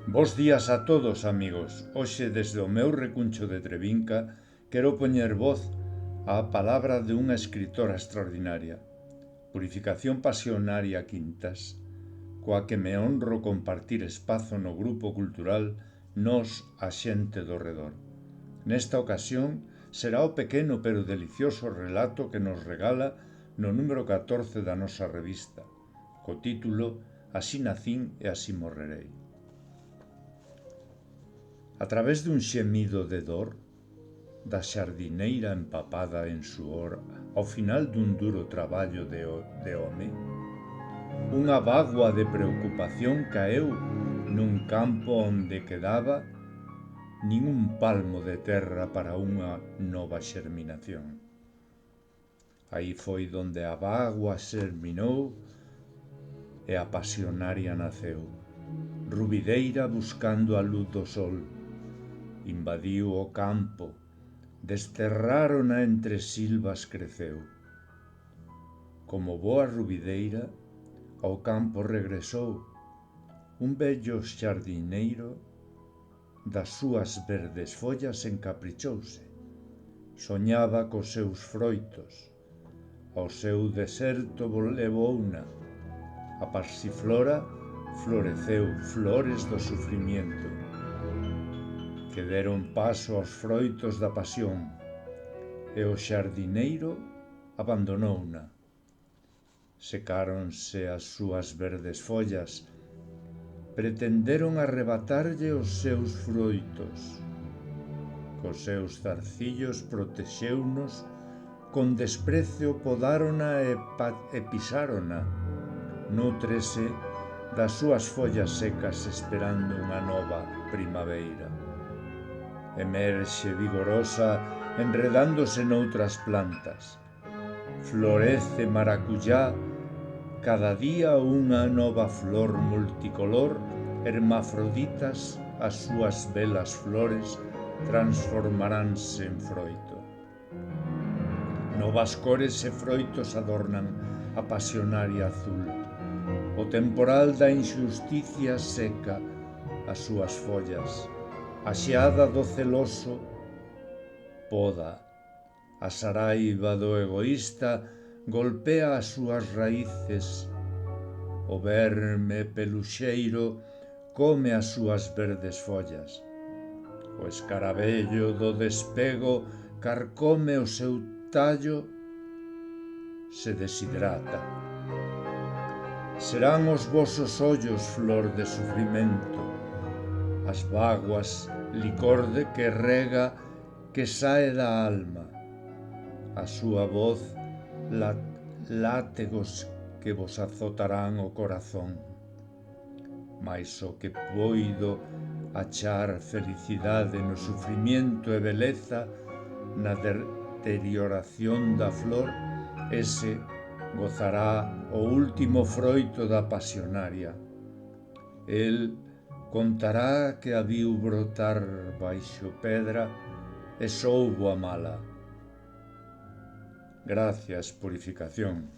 Bos días a todos, amigos. Hoxe, desde o meu recuncho de Trevinca, quero poñer voz á palabra dunha escritora extraordinaria, Purificación Pasionaria Quintas, coa que me honro compartir espazo no grupo cultural Nós, a xente do redor. Nesta ocasión, será o pequeno pero delicioso relato que nos regala no número 14 da nosa revista, co título Así nacín e así morrerei. A través dun xemido de dor, da xardineira empapada en suor ao final dun duro traballo de home, unha bágoa de preocupación caeu nun campo onde quedaba nin un palmo de terra para unha nova xerminación. Aí foi donde a bágoa xerminou e a pasionaria naceu, rubideira buscando a luz do sol. Invadiu o campo, desterrárona entre silvas creceu. Como boa rubideira, ao campo regresou, un vello xardineiro das súas verdes follas encaprichouse. Soñaba cos seus froitos, ao seu deserto levouna. A pasiflora floreceu flores do sufrimiento, que deron paso aos froitos da pasión, e o xardineiro abandonouna. Secáronse as súas verdes follas, pretenderon arrebatarlle os seus froitos. Cos seus zarcillos protexeunos, con desprecio podárona e pisárona. Nútrese das súas follas secas esperando unha nova primavera. Emerxe vigorosa enredándose noutras plantas. Florece maracuyá, cada día unha nova flor multicolor, hermafroditas as súas belas flores transformaránse en froito. Novas cores e froitos adornan a pasionaria azul. O temporal da injusticia seca as súas follas. A xeada do celoso poda. A saraiva do egoísta golpea as súas raíces. O verme peluxeiro come as súas verdes follas. O escarabello do despego carcome o seu tallo, se deshidrata. Serán os vosos ollos flor de sufrimento, as bágoas licor de que rega que sae da alma, a súa voz látegos que vos azotarán o corazón. Mais o que poido achar felicidade no sufrimiento e beleza na deterioración da flor, ese gozará o último froito da pasionaria. El contará que a viu brotar baixo pedra e soubo amala. Gracias, Purificación.